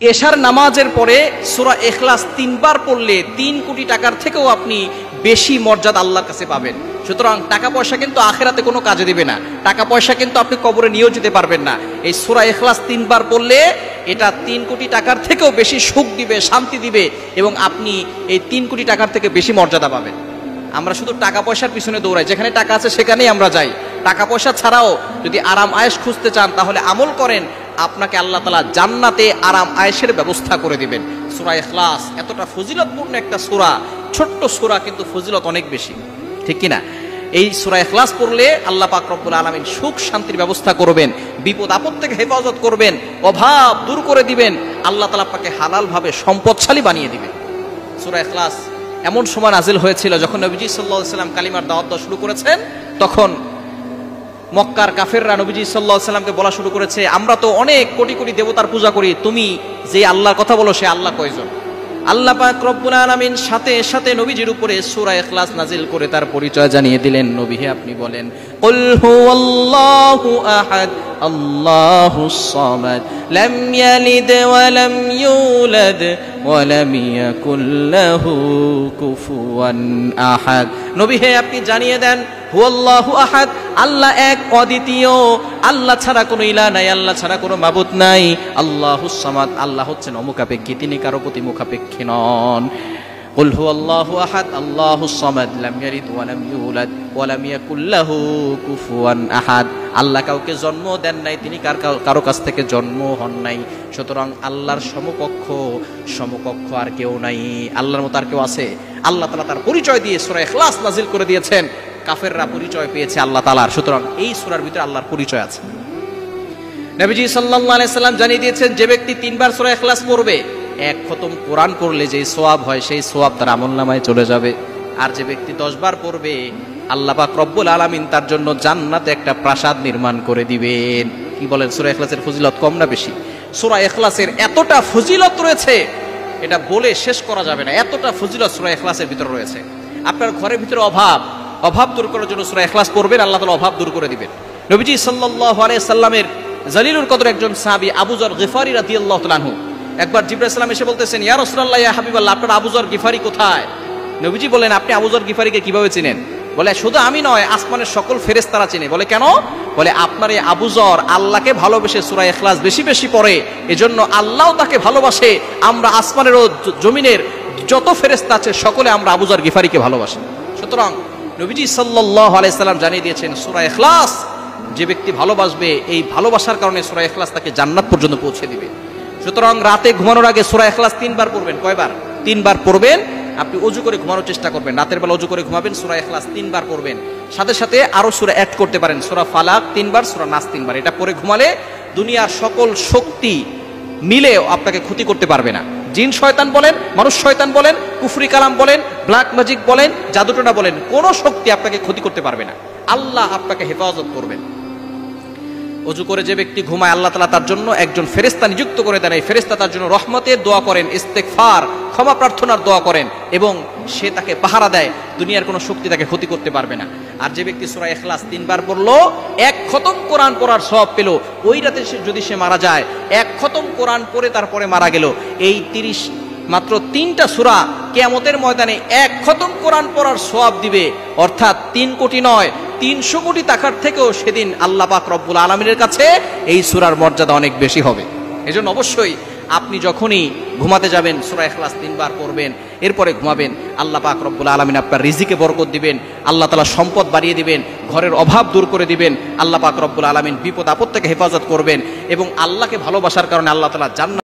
এশার নামাজের পরে সূরা ইখলাস 3 বার পড়লে 3 কোটি টাকার থেকেও আপনি বেশি মর্যাদা আল্লাহর কাছে পাবেন। সুতরাং টাকা পয়সা কিন্তু আখিরাতে কোনো কাজে দিবে না, টাকা পয়সা কিন্তু আপনি কবরে নিয়েও যেতে পারবেন না। এই সূরা ইখলাস 3 বার পড়লে এটা 3 কোটি টাকার থেকেও বেশি সুখ দিবে, শান্তি দিবে, এবং আপনি এই 3 কোটি টাকার থেকে বেশি মর্যাদা পাবেন। আমরা শুধু টাকা পয়সার পিছনে দৌড়াই, যেখানে টাকা আছে সেখানেই আমরা যাই। টাকা পয়সা ছাড়াও যদি আরাম আয়েশ খুঁজতে চান তাহলে আমল করেন, আপনাকে আল্লাহ তাআলা জান্নাতে আরাম আয়েশের ব্যবস্থা করে দিবেন। সূরা ইখলাস এতটা ফজিলতপূর্ণ একটা সূরা, ছোট্ট সূরা কিন্তু ফজিলত অনেক বেশি, ঠিক কিনা? এই সূরা ইখলাস পড়লে আল্লাহ পাক রব্বুল আলামিন সুখ শান্তির ব্যবস্থা করবেন, বিপদ আপদ থেকে হেফাজত করবেন, অভাব দূর করে দিবেন, আল্লাহ তাআলা আপনাকে হালালভাবে সম্পদশালী বানিয়ে দিবেন। সূরা ইখলাস এমন সময় নাজিল হয়েছিল যখন নবীজি সাল্লাল্লাহু আলাইহি সাল্লাম কালিমার দাওয়াত দেওয়া শুরু করেছেন, তখন মক্কার কাফেররা নবীজি সাল্লাল্লাহু আলাইহি সাল্লামকে বলা শুরু করেছে, আমরা তো অনেক কোটি কোটি দেবতার পূজা করি, তুমি যে আল্লাহর কথা বলো সে আল্লাহ কয়জন? আল্লাহ পাক রব্বুল আলামিন সাথে সাথে নবীজির উপরে সূরা ইখলাস নাজিল করে তার পরিচয় জানিয়ে দিলেন। নবী হে, আপনি বলেন, কুল হুয়াল্লাহু আহাদ আল্লাহুস সামাদ লাম ইয়ালিদ ওয়া লাম ইউলাদ ওয়া লাম ইয়াকুল লাহু কুফুয়ান আহাদ। নবী হে, আপনি জানিয়ে দেন, হুয়াল্লাহু আহাদ, আল্লাহ এক, অদ্বিতীয়, আল্লাহ ছাড়া কোনো ইলাহ নাই, আল্লাহ ছাড়া কোনো মাবুদ নাই। আল্লাহুস সামাদ, আল্লাহ হচ্ছেন অমুখাপেক্ষী, তিনি কারো প্রতি মুখাপেক্ষী নন। কুল হুয়াল্লাহু আহাদ আল্লাহুস সামাদ লাম ইয়ালিদ ওয়া লাম ইউলাদ ওয়া লাম ইয়াকুল লাহু কুফুয়ান আহাদ। আল্লাহ কাউকে জন্ম দেন নাই, তিনি কারো কাছ থেকে জন্ম হন নাই। সুতরাং আল্লাহর সমকক্ষ আর কেউ নাই। আল্লাহর মতো আর কেউ আছে? আল্লাহ তাআলা তার পরিচয় দিয়ে সূরা ইখলাস নাজিল করে দিয়েছেন। কাফেররা পরিচয় পেয়েছে আল্লাহ তাআলার, সুতরাং এই সূরার ভিতরে আল্লাহর পরিচয় আছে। নবীজি সাল্লাল্লাহু আলাইহি সাল্লাম জানিয়ে দিয়েছেন, যে ব্যক্তি 3 বার সূরা ইখলাস পড়বে, এক খতম কোরআন পড়লে যে সওয়াব হয় সেই সওয়াব তার আমলনামায় চলে যাবে। আর যে ব্যক্তি 10 বার পড়বে, আল্লাহ পাক রব্বুল আলামিন তার জন্য জান্নাতে একটা প্রাসাদ নির্মাণ করে দিবেন। কি বলেন, সূরা ইখলাসের ফজিলত কম না বেশি? সূরা ইখলাসের এতটা ফজিলত রয়েছে, এটা বলে শেষ করা যাবে না, এতটা ফজিলত সূরা ইখলাসের ভিতরে রয়েছে। আপনার ঘরের ভিতরে অভাব দূর করার জন্য সূরা ইখলাস পড়বেন, আল্লাহ তাআলা অভাব দূর করে দিবেন। নবীজি সাল্লাল্লাহু আলাইহি সাল্লামের জলিলুল কদর একজন সাহাবী আবু যর গিফারি রাদিয়াল্লাহু তাআলা আনহু, একবার জিবরাইল সালাম এসে বলতেছেন, ইয়া রাসূলুল্লাহ, ইয়া হাবিবাল্লাহ, আপনার আবু যর গিফারি কোথায়? নবীজি বলেন, আপনি আবু যর গিফারিকে কিভাবে চিনেন? বলে, শুধু আমি নয়, আসমানের সকল ফেরেশতারা চিনে। বলে, কেন? বলে, আপনার এই আবু যর আল্লাহকে ভালোবেসে সূরা ইখলাস বেশি বেশি পড়ে, এজন্য আল্লাহও তাকে ভালোবাসে। আমরা আসমানের ও জমিনের যত ফেরেশতা আছে সকলে আমরা আবু যর গিফারিকে ভালোবাসি। সুতরাং নবীজি সাল্লাল্লাহু আলাইহি সাল্লাম জানিয়ে দিয়েছেন, সূরা ইখলাস যে ব্যক্তি ভালোবাসবে, এই ভালোবাসার কারণে সূরা ইখলাস তাকে জান্নাত পর্যন্ত পৌঁছে দিবে। সুতরাং রাতে ঘুমানোর আগে সূরা ইখলাস 3 বার পড়বেন। কয়বার? 3 বার পড়বেন। আপনি ওযু করে ঘুমানোর চেষ্টা করবেন, রাতের বেলা ওযু করে ঘুমাবেন, সূরা ইখলাস 3 বার পড়বেন। সাথে সাথে আরো সূরা অ্যাড করতে পারেন, সূরা ফালাক 3 বার, সূরা নাস 3 বার। এটা পড়ে ঘুমালে দুনিয়ার সকল শক্তি মিলেও আপনাকে ক্ষতি করতে পারবে না। জিন শয়তান বলেন, মানুষ শয়তান বলেন, কুফরি কালাম বলেন, ব্ল্যাক ম্যাজিক বলেন, জাদুটোনা বলেন, কোনো শক্তি আপনাকে ক্ষতি করতে পারবে না। আল্লাহ আপনাকে হেফাজত করবেন। ওযু করে যে ব্যক্তি ঘুমায়, আল্লাহ তাআলা তার জন্য একজন ফেরেশতা নিযুক্ত করে দেন। এই ফেরেশতা তার জন্য রহমতের দোয়া করেন, ইস্তেগফার, ক্ষমা প্রার্থনার দোয়া করেন, এবং সে তাকে পাহারা দেয়, দুনিয়ার কোনো শক্তি তাকে ক্ষতি করতে পারবে না। আর যে ব্যক্তি সূরা ইখলাস 3 বার পড়লো, এক খতম কোরআন পড়ার সওয়াব পেল। ওই রাতে যদি সে মারা যায়, এক খতম কোরআন পড়ে তারপরে মারা গেল, এই মাত্র 3টা সূরা কিয়ামতের ময়দানে এক খতম কোরআন পড়ার সওয়াব দিবে। অর্থাৎ 3 কোটি নয়, 300 কোটি টাকার থেকেও সেদিন আল্লাহ পাক রব্বুল আলামিনের কাছে এই সূরার মর্যাদা অনেক বেশি হবে। এজন্য অবশ্যই আপনি যখনই ঘুমাতে যাবেন সূরা ইখলাস 3 বার পড়বেন, এরপরে ঘুমাবেন। আল্লাহ পাক রব্বুল আলামিন আপনার রিজিকে বরকত দিবেন, আল্লাহ তাআলা সম্পদ বাড়িয়ে দিবেন, ঘরের অভাব দূর করে দিবেন। আল্লাহ পাক রব্বুল আলামিন বিপদ আপদ থেকে হেফাজত করবেন, এবং আল্লাহকে ভালোবাসার কারণে আল্লাহ তাআলা জান্নাত